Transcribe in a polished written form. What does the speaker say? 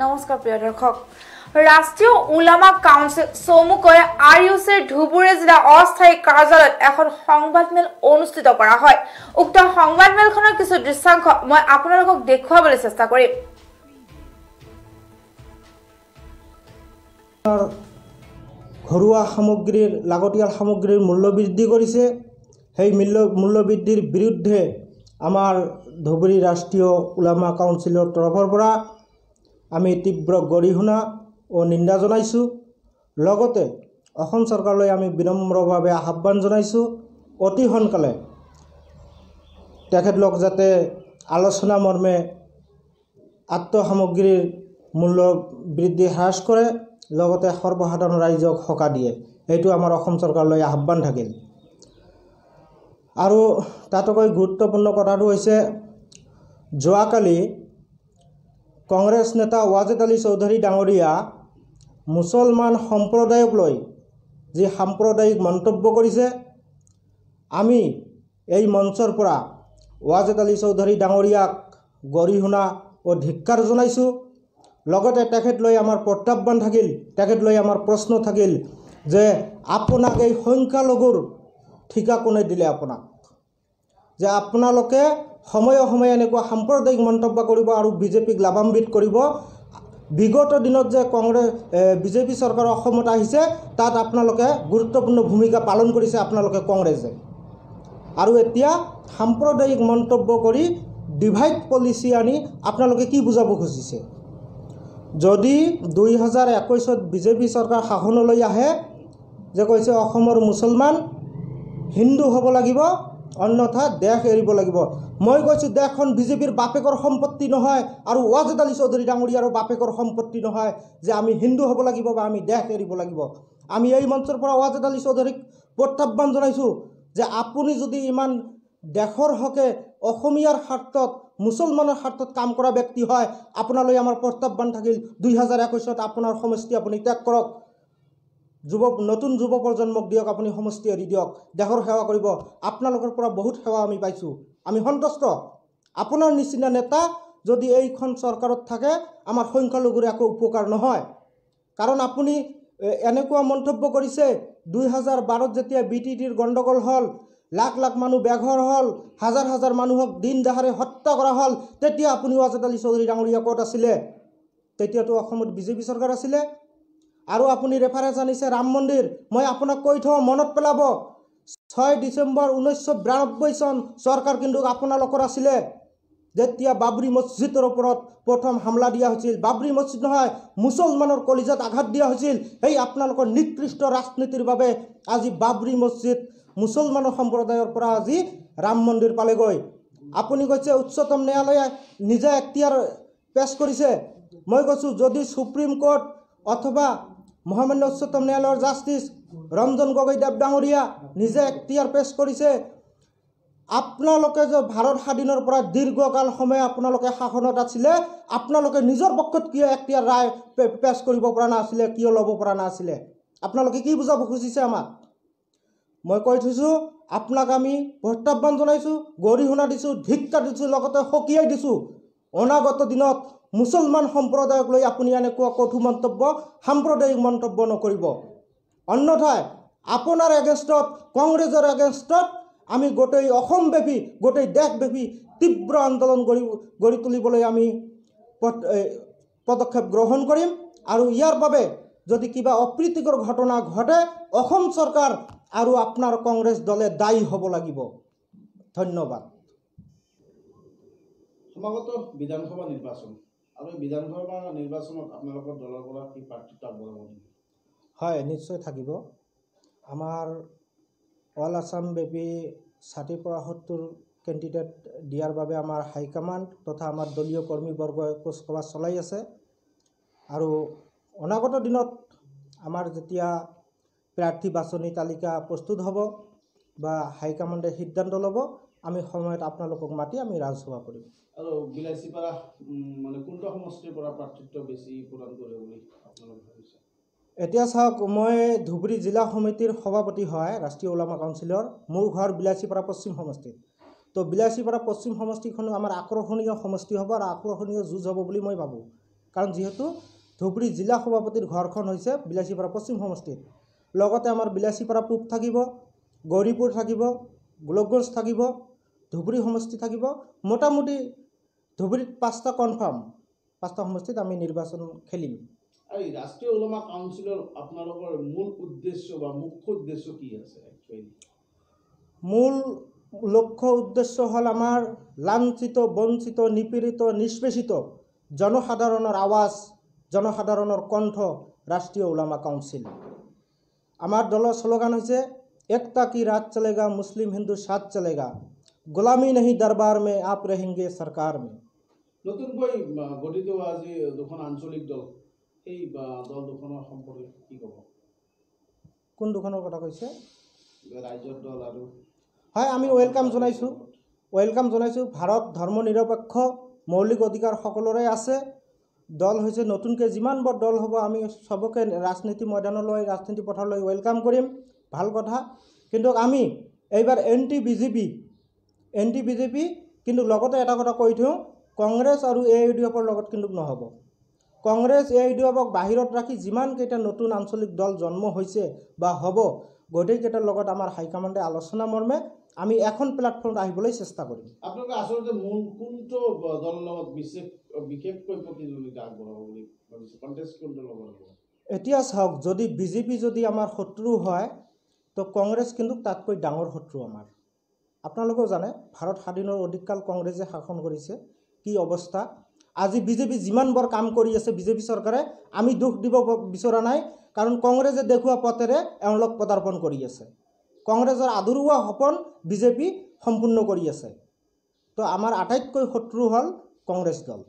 নমস্কাৰ প্ৰিয় দৰ্শক ৰাষ্ট্ৰীয় উলামা কাউন্সিল চমুকৈ আৰইউচিৰ ধুবুৰী জিলা অস্থায়ী কাৰ্যালয়ত এখন সংবাদমেল অনুষ্ঠিত কৰা হয় উক্ত সংবাদমেলখনৰ কিছু দৃশ্যাংশ মই আপোনালোকক দেখুৱাবলৈ চেষ্টা কৰিম ঘৰুৱা সামগ্ৰীৰ লাগতিয়াল সামগ্ৰীৰ মূল্য বৃদ্ধি কৰিছে সেই মূল্য বৃদ্ধিৰ বিৰুদ্ধে আমাৰ ধুবুৰী ৰাষ্ট্ৰীয় উলামা কাউন্সিলৰ তৰফৰ পৰা আমি তীব্ৰ গৰিহণা ও নিন্দা জনাইছোঁ লগতে অসম চৰকাৰলৈ আমি বিনম্ৰভাৱে আহ্বান জনাইছোঁ অতি সোনকালে তেখেতলোক যাতে আলোচনা মৰ্মে আত্ম সামগ্ৰীৰ মূল্য বৃদ্ধি হ্ৰাস কৰে লগতে সৰ্বসাধাৰণ ৰাইজক সকাহ দিয়ে এইটো আমাৰ অসম চৰকাৰলৈ আহ্বান থাকিল আৰু তাতকৈ গুৰুত্বপূৰ্ণ কথাটো হৈছে যোৱাকালি কংগ্ৰেছ নেতা ৱাজেদ আলী চৌধুৰী ডাঙৰীয়া মুছলমান সম্প্ৰদায়ক লৈ যি সাম্প্ৰদায়িক মন্তব্য কৰিছে আমি এই মঞ্চৰ পৰা ৱাজেদ আলী চৌধুৰী ডাঙৰীয়াক গৰিহণা ও ধিক্কাৰ জনাইছোঁ লগতে তেখেতলৈ আমাৰ প্ৰত্যাহ্বান থাকিল তেখেতলৈ আমাৰ প্ৰশ্ন থাকিল যে আপোনাক এই সংখ্যালঘুৰ ঠিকা কোনে দিলে আপোনাক যে আপোনালোকে সময়ে সময়ে এনেকুৱা সাম্প্ৰদায়িক মন্তব্য কৰিব আৰু বিজেপিক লাভান্বিত কৰিব বিগত দিনত যে বিজেপি চৰকাৰ অসমত আহিছে তাত আপোনালোকে গুৰুত্বপূৰ্ণ ভূমিকা পালন কৰিছে আপোনালোকে কংগ্ৰেছে আৰু এতিয়া সাম্প্ৰদায়িক মন্তব্য কৰি ডিভাইড পলিচি আনি আপোনালোকে কি বুজাব খুজিছে যদি 2021ত বিজেপি চৰকাৰ শাসনলৈ আহে যে কৈছে অসমৰ মুছলমান হিন্দু হ'ব লাগিব অন্যথা দেশ এৰিব লাগিব মই কৈছোঁ দেশখন বিজেপিৰ বাপেকৰ সম্পত্তি নহয় আৰু ৱাজেদ আলী চৌধুৰী ডাঙৰীয়াৰ বাপেকৰ সম্পত্তি নহয় যে আমি হিন্দু হ'ব লাগিব বা আমি দেশ এৰিব লাগিব আমি এই মঞ্চৰ পৰা ৱাজেদ আলী চৌধুৰীক প্ৰত্যাহ্বান জনাইছোঁ যে আপুনি যদি ইমান দেশৰ হকে অসমীয়াৰ স্বাৰ্থত মুছলমানৰ স্বাৰ্থত কাম কৰা ব্যক্তি হয় আপোনালৈ আমাৰ প্ৰত্যাহ্বান থাকিল 2021ত আপোনাৰ সমষ্টি আপুনি ত্যাগ কৰক নতুন যুৱ প্ৰজন্মক দিয়ক আপুনি সমষ্টি এৰি দিয়ক দেশৰ সেৱা কৰিব আপোনালোকৰ পৰা বহুত সেৱা আমি পাইছোঁ আমি সন্তুষ্ট আপোনাৰ নিচিনা নেতা যদি এইখন চৰকাৰত থাকে আমাৰ সংখ্যালঘুৰ একো উপকাৰ নহয় কাৰণ আপুনি এনেকুৱা মন্তব্য কৰিছে 2012ত যেতিয়া বিটিটিৰ গণ্ডগোল হ'ল লাখ লাখ মানুহ বেঘৰ হ'ল হাজাৰ হাজাৰ মানুহক দিন দহাৰে হত্যা কৰা হ'ল তেতিয়া আপুনি ৱাজেদ আলী চৌধুৰী ডাঙৰীয়া ক'ত আছিলে তেতিয়াতো অসমত বিজেপি চৰকাৰ আছিলে আৰু আপুনি ৰেফাৰেন্স আনিছে ৰাম মন্দিৰ মই আপোনাক কৈ থওঁ মনত পেলাব 6 ডিচেম্বৰ 1992 চন চৰকাৰ কিন্তু আপোনালোকৰ আছিলে যেতিয়া বাবৰি মছজিদৰ ওপৰত প্ৰথম হামলা দিয়া হৈছিল বাবৰি মছজিদ নহয় মুছলমানৰ কলিজাত আঘাত দিয়া হৈছিল এই আপোনালোকৰ নিকৃষ্ট ৰাজনীতিৰ বাবে আজি বাবৰি মছজিদ মুছলমানৰ সম্প্ৰদায়ৰ পৰা আজি ৰাম মন্দিৰ পালেগৈ আপুনি কৈছে উচ্চতম ন্যায়ালয়ে নিজে এখতিয়াৰ পেছ কৰিছে মই কৈছোঁ যদি সুপ্ৰিম কোৰ্ট অথবা মহামান্য উচ্চতম ন্যায়ালয়ৰ জাষ্টিছ ৰঞ্জন গগৈ দেৱ ডাঙৰীয়া নিজে এখতিয়াৰ পেছ কৰিছে আপোনালোকে যে ভাৰত স্বাধীনৰ পৰা দীৰ্ঘকাল সময় আপোনালোকে শাসনত আছিলে আপোনালোকে নিজৰ পক্ষত কিয় এখতিয়াৰ ৰায় পেছ কৰিব পৰা নাছিলে কিয় ল'ব পৰা নাছিলে আপোনালোকে কি বুজাব খুজিছে আমাক মই কৈ থৈছোঁ আপোনাক আমি প্ৰত্যাহ্বান জনাইছোঁ গৰিহণা দিছোঁ ধিক্কাৰ দিছোঁ লগতে সকীয়াই দিছোঁ অনাগত দিনত মুছলমান সম্প্ৰদায়ক লৈ আপুনি এনেকুৱা কঠোৰ মন্তব্য সাম্প্ৰদায়িক মন্তব্য নকৰিব অন্যথায় আপোনাৰ এগেইনষ্টত কংগ্ৰেছৰ এগেইনষ্টত আমি গোটেই অসমব্যাপী গোটেই দেশব্যাপী তীব্ৰ আন্দোলন গঢ়ি তুলিবলৈ আমি পদক্ষেপ গ্ৰহণ কৰিম আৰু ইয়াৰ বাবে যদি কিবা অপ্ৰীতিকৰ ঘটনা ঘটে অসম চৰকাৰ আৰু আপোনাৰ কংগ্ৰেছ দলে দায়ী হ'ব লাগিব ধন্যবাদ সমাগত বিধানসভা নিৰ্বাচন আৰু বিধানসভা নিৰ্বাচনত আপোনালোকৰ দলৰ পৰা কি প্ৰাৰ্থিত্ব আগবঢ়াব হয় নিশ্চয় থাকিব আমাৰ অল আছাম ব্যাপী 60 পৰা 70 কেণ্ডিডেট দিয়াৰ বাবে আমাৰ হাইকমাণ্ড তথা আমাৰ দলীয় কৰ্মীবৰ্গই কুচকাৱাজ চলাই আছে আৰু অনাগত দিনত আমাৰ যেতিয়া প্ৰাৰ্থী বাছনি তালিকা প্ৰস্তুত হ'ব বা হাইকমাণ্ডে সিদ্ধান্ত ল'ব আমি সময়ত আপোনালোকক মাতি আমি ৰাজহুৱা কৰিম আৰু বিলাসীপাৰা মানে কোনটো সমষ্টিৰ পৰা প্ৰাৰ্থিত্ব বেছি প্ৰদান কৰে বুলি আপোনালোকে ভাবিছে এতিয়া চাওক মই ধুবুৰী জিলা সমিতিৰ সভাপতি হয় ৰাষ্ট্ৰীয় উলামা কাউন্সিলৰ মোৰ ঘৰ বিলাসীপাৰা পশ্চিম সমষ্টিত তো বিলাসীপাৰা পশ্চিম সমষ্টিখন আমাৰ আকৰ্ষণীয় সমষ্টি হ'ব আৰু আকৰ্ষণীয় যুঁজ হ'ব বুলি মই ভাবোঁ কাৰণ যিহেতু ধুবুৰী জিলা সভাপতিৰ ঘৰখন হৈছে বিলাসীপাৰা পশ্চিম সমষ্টিত, লগতে আমাৰ বিলাসীপাৰা পূব থাকিব, গৌৰীপুৰ থাকিব, গোলকগঞ্জ থাকিব, ধুবুৰী সমষ্টি থাকিব। মোটামুটি ধুবুৰীত 5টা কনফাৰ্ম, 5টা সমষ্টিত আমি নিৰ্বাচন খেলিম। আৰু ৰাষ্ট্ৰীয় ওলামা কাউন্সিলৰ আপোনালোকৰ মূল উদ্দেশ্য বা মুখ্য উদ্দেশ্য কি আছে? মূল লক্ষ্য উদ্দেশ্য হ'ল আমাৰ লাঞ্ছিত, বঞ্চিত, নিপীড়িত, নিষ্পেষিত জনসাধাৰণৰ আৱাজ, জনসাধাৰণৰ কণ্ঠ ৰাষ্ট্ৰীয় ওলামা কাউন্সিল। আমাৰ দলৰ শ্লোগান হৈছে একতা কি ৰাজ চলেগা, মুছলিম হিন্দু সাথ চলেগা, গোলামী नहीं দৰবাৰ में आप रहेंगे सरकार में। নতুনকৈ গঠিত হোৱা আজি দুখন আঞ্চলিক দল, এই দল দুখনৰ সম্পৰ্কে কি ক'ব? কোন দুখনৰ কথা কৈছে? ৰাজ্যৰ দল আৰু হয়, আমি ৱেলকাম জনাইছোঁ। ভাৰত ধৰ্ম নিৰপেক্ষ, মৌলিক অধিকাৰ সকলোৰে আছে। দল হৈছে নতুনকৈ যিমানবোৰ দল হ'ব আমি চবকে ৰাজনীতি ময়দানলৈ, ৰাজনীতি পথাৰলৈ ৱেলকাম কৰিম, ভাল কথা। কিন্তু আমি এইবাৰ এণ্টি বিজেপি, কিন্তু লগতে এটা কথা কৈ থওঁ, কংগ্ৰেছ আৰু AIUDFৰ লগত কিন্তু নহ'ব। কংগ্ৰেছ AIUDFক বাহিৰত ৰাখি যিমানকেইটা নতুন আঞ্চলিক দল জন্ম হৈছে বা হ'ব, গোটেইকেইটাৰ লগত আমাৰ হাইকমাণ্ডে আলোচনা মৰ্মে আমি এখন প্লেটফৰ্মত আহিবলৈ চেষ্টা কৰিম। আপোনালোকে আচলতে মূল কোনটো দলৰ লগত বিশেষকৈ প্ৰতিদ্বন্দ্বিতা আগবঢ়াব বুলি ভাবিছে? কণ্টেষ্ট কোনটো লগত হ'ব? এতিয়া চাওক, যদি বিজেপি যদি আমাৰ শত্ৰু হয়, তো কংগ্ৰেছ কিন্তু তাতকৈ ডাঙৰ শত্ৰু আমাৰ। আপোনালোকেও জানে ভাৰত স্বাধীনৰ অধিককাল কংগ্ৰেছে শাসন কৰিছে, কি অৱস্থা। আজি বিজেপি যিমানবোৰ কাম কৰি আছে বিজেপি চৰকাৰে, আমি দুখ দিব বিচৰা নাই, কাৰণ কংগ্ৰেছে দেখুওৱা পথেৰে এওঁলোক পদাৰ্পণ কৰি আছে। কংগ্ৰেছৰ আধৰুৱা সপোন বিজেপি সম্পূৰ্ণ কৰি আছে। তো আমাৰ আটাইতকৈ শত্ৰু হ'ল কংগ্ৰেছ দল।